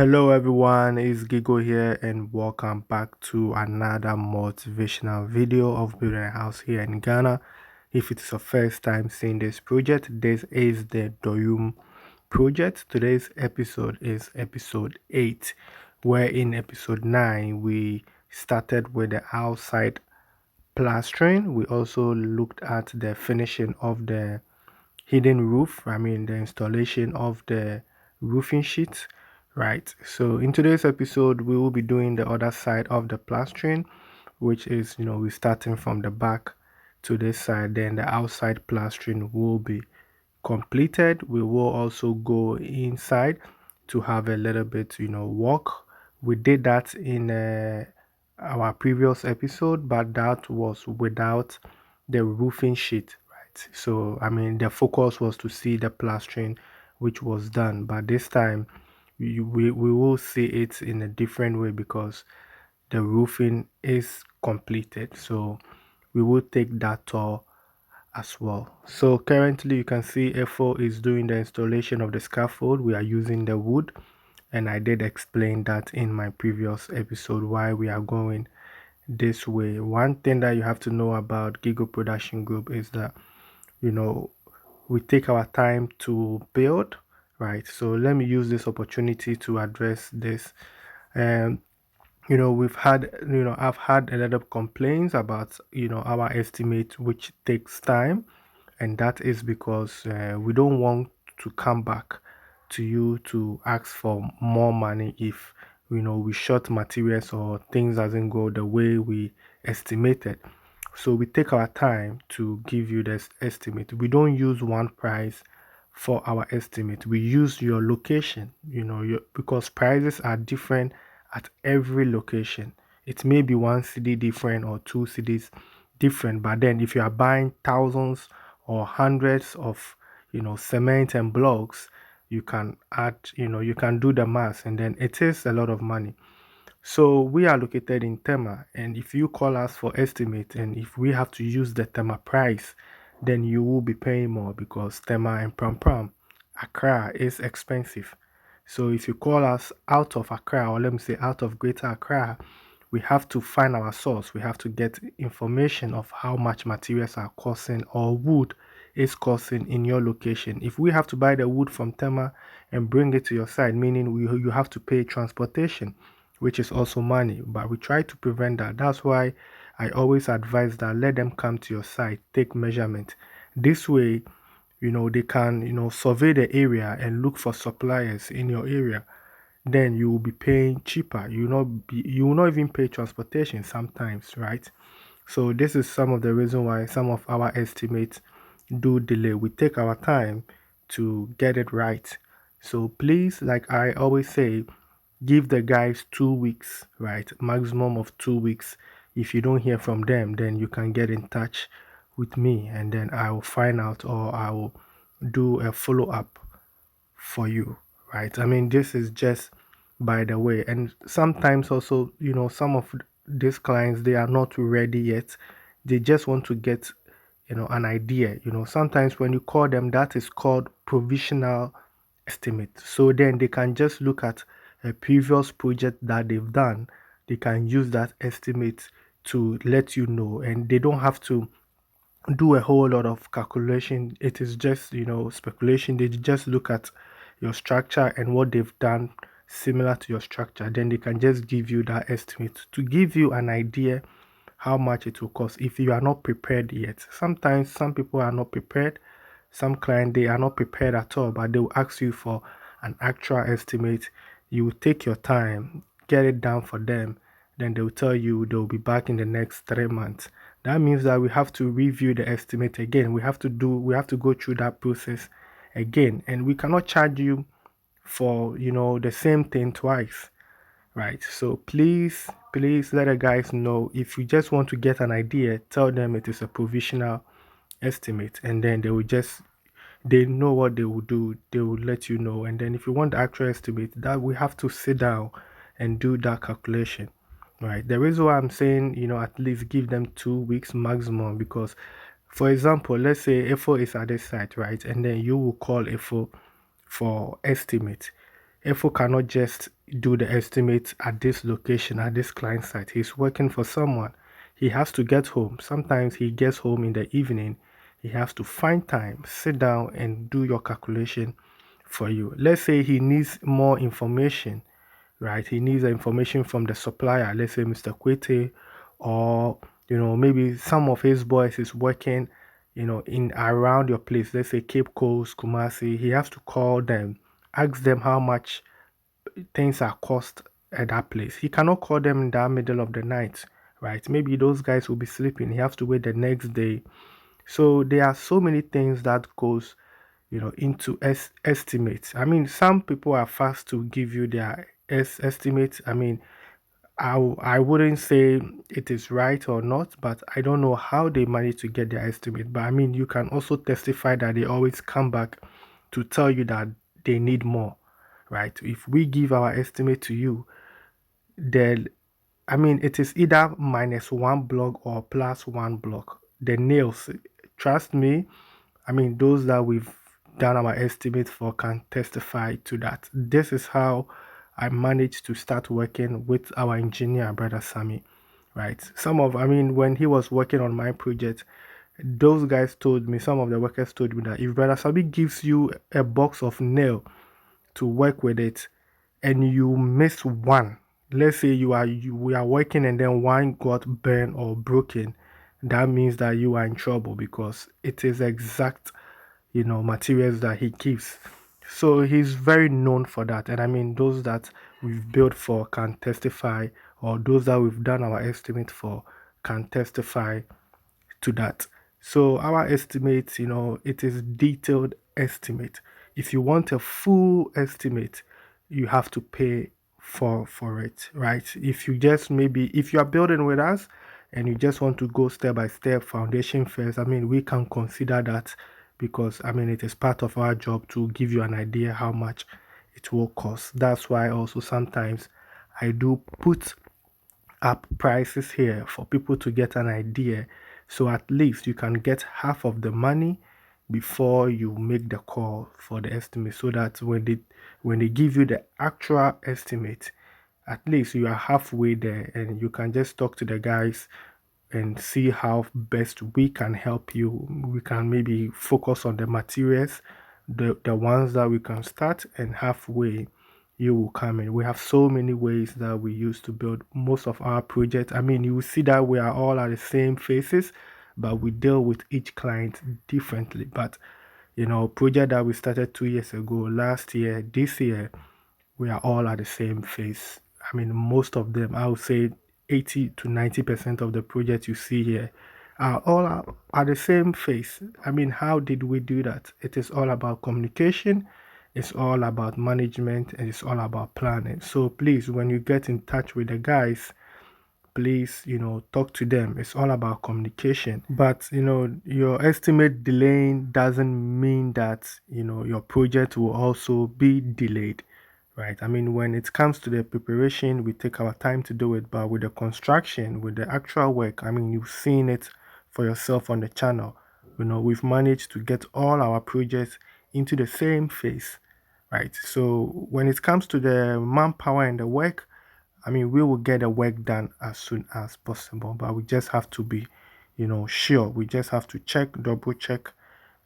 Hello everyone, it's Gigo here and welcome back to another motivational video of building a house here in Ghana. If it's your first time seeing this project, this is the Doyum project. Today's episode is episode 8, where in episode 9 we started with the outside plastering. We also looked at the finishing of the hidden roof, the installation of the roofing sheet, right? So in today's episode we will be doing the other side of the plastering, which is, we're starting from the back to this side. Then the outside plastering will be completed. We will also go inside to have a little bit, walk. We did that in our previous episode, but that was without the roofing sheet, right? So the focus was to see the plastering which was done, but this time we will see it in a different way because the roofing is completed. So we will take that tour as well. So currently you can see FO is doing the installation of the scaffold. We are using the wood, and I did explain that in my previous episode why we are going this way. One thing that you have to know about Gigo Production Group is that, we take our time to build, right? So let me use this opportunity to address this. um I've had a lot of complaints about, our estimate, which takes time, and that is because we don't want to come back to you to ask for more money if, we short materials or things doesn't go the way we estimated. So we take our time to give you this estimate. We don't use one price for our estimate. We use your location, because prices are different at every location. It may be one city different or two cities different, but then if you are buying thousands or hundreds of, cement and blocks, you can add, you can do the math, and then it is a lot of money. So we are located in Tema, and if you call us for estimate, and if we have to use the Tema price, then you will be paying more because Tema and Pram Accra is expensive. So if you call us out of Accra, or let me say out of Greater Accra, we have to find our source. We have to get information of how much materials are costing or wood is costing in your location. If we have to buy the wood from Tema and bring it to your side, meaning you have to pay transportation, which is also money, but we try to prevent that. That's why I always advise that let them come to your site, take measurement. This way, they can, survey the area and look for suppliers in your area. Then you will be paying cheaper. You will not even pay transportation sometimes, right? So this is some of the reason why some of our estimates do delay. We take our time to get it right. So please, like I always say, give the guys 2 weeks, right? Maximum of 2 weeks. If you don't hear from them, then you can get in touch with me, and then I will find out, or I will do a follow up for you, right? This is just by the way. And sometimes also, some of these clients, they are not ready yet. They just want to get, an idea. Sometimes when you call them, that is called provisional estimate. So then they can just look at a previous project that they've done. They can use that estimate to let you know, and they don't have to do a whole lot of calculation. It is just, speculation. They just look at your structure and what they've done similar to your structure. Then they can just give you that estimate to give you an idea how much it will cost if you are not prepared yet. Sometimes some people are not prepared. Some clients, they are not prepared at all, but they will ask you for an actual estimate. You will take your time, get it down for them, then they will tell you they will be back in the next 3 months. That means that we have to review the estimate again. We have to go through that process again, and we cannot charge you for, the same thing twice, right? So please let the guys know. If you just want to get an idea, tell them it is a provisional estimate, and then they know what they will do. They will let you know. And then if you want the actual estimate, that we have to sit down and do that calculation, right? The reason why I'm saying, at least give them 2 weeks maximum, because for example, let's say FO is at this site, right? And then you will call FO for estimate. FO cannot just, do the estimate at this location, at this client site. He's working for someone. He has to get home. Sometimes he gets home in the evening. He has to find time, sit down and do your calculation for you. Let's say he needs more information, right? He needs the information from the supplier, let's say Mr. Kwete, or maybe some of his boys is working, in around your place, let's say Cape Coast, Kumasi. He has to call them, ask them how much things are cost at that place. He cannot call them in the middle of the night, right? Maybe those guys will be sleeping. He has to wait the next day. So there are so many things that goes, into estimates. I mean, some people are fast to give you their estimates. I mean, I wouldn't say it is right or not, but I don't know how they manage to get their estimate. But I mean, you can also testify that they always come back to tell you that they need more, right? If we give our estimate to you, then I mean, it is either minus one block or plus one block. The nails, trust me, I mean, those that we've done our estimate for can testify to that. This is how I managed to start working with our engineer, Brother Sammy, right? I mean, when he was working on my project, those guys told me, some of the workers told me that if Brother Sammy gives you a box of nail to work with it and you miss one, let's say we are working and then one got burned or broken, that means that you are in trouble because it is exact, materials that he gives. So he's very known for that. And I mean, those that we've built for can testify, or those that we've done our estimate for can testify to that. So our estimate, it is detailed estimate. If you want a full estimate, you have to pay for it, right? If you just maybe if you are building with us and you just want to go step by step, foundation first, I mean we can consider that because I mean it is part of our job to give you an idea how much it will cost. That's why also sometimes I do put up prices here for people to get an idea. So at least you can get half of the money before you make the call for the estimate so that when they give you the actual estimate, at least you are halfway there and you can just talk to the guys and see how best we can help you. We can maybe focus on the materials, the ones that we can start, and halfway you will come in. We have so many ways that we use to build most of our projects. I mean, you will see that we are all at the same phases, but we deal with each client differently. But project that we started 2 years ago, last year, this year, we are all at the same phase. I mean, most of them, I would say 80 to 90% of the projects you see here are all at the same phase. I mean, how did we do that? It is all about communication, it's all about management, and it's all about planning. So please, when you get in touch with the guys, please, talk to them. It's all about communication. But, your estimate delaying doesn't mean that, your project will also be delayed, right? I mean, when it comes to the preparation, we take our time to do it. But with the construction, with the actual work, I mean, you've seen it for yourself on the channel. We've managed to get all our projects into the same phase, right? So when it comes to the manpower and the work, I mean, we will get the work done as soon as possible, but we just have to be, sure. We just have to check, double check,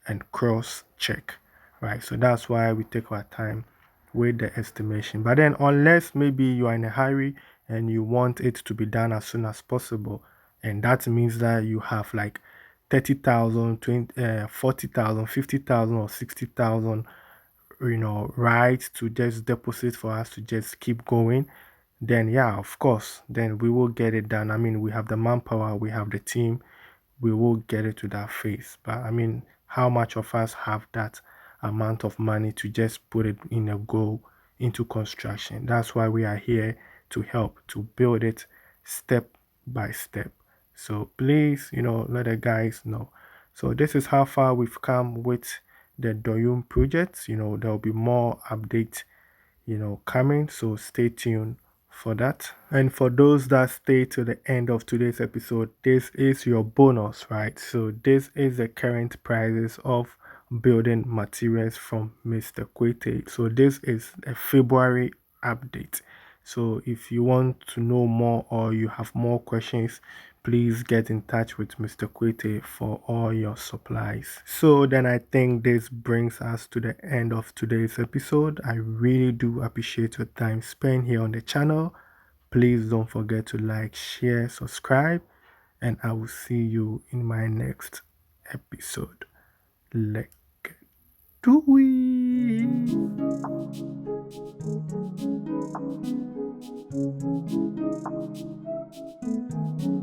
and cross check, right? So that's why we take our time with the estimation. But then, unless maybe you are in a hurry and you want it to be done as soon as possible, and that means that you have like 30,000, 40,000, 50,000, or 60,000, right to just deposit for us to just keep going, then yeah, of course, then we will get it done. I mean, we have the manpower, we have the team, we will get it to that phase. But I mean, how much of us have that amount of money to just put it in a goal into construction? That's why we are here to help to build it step by step. So please, let the guys know. So this is how far we've come with the Doyum project. There'll be more updates coming. So stay tuned for that. And for those that stay to the end of today's episode, this is your bonus, right? So this is the current prices of building materials from Mr. Kwete. So this is a February update. So if you want to know more or you have more questions, please get in touch with Mr. Kwete for all your supplies. So then I think this brings us to the end of today's episode. I really do appreciate your time spent here on the channel. Please don't forget to like, share, subscribe, and I will see you in my next episode. Let's do it.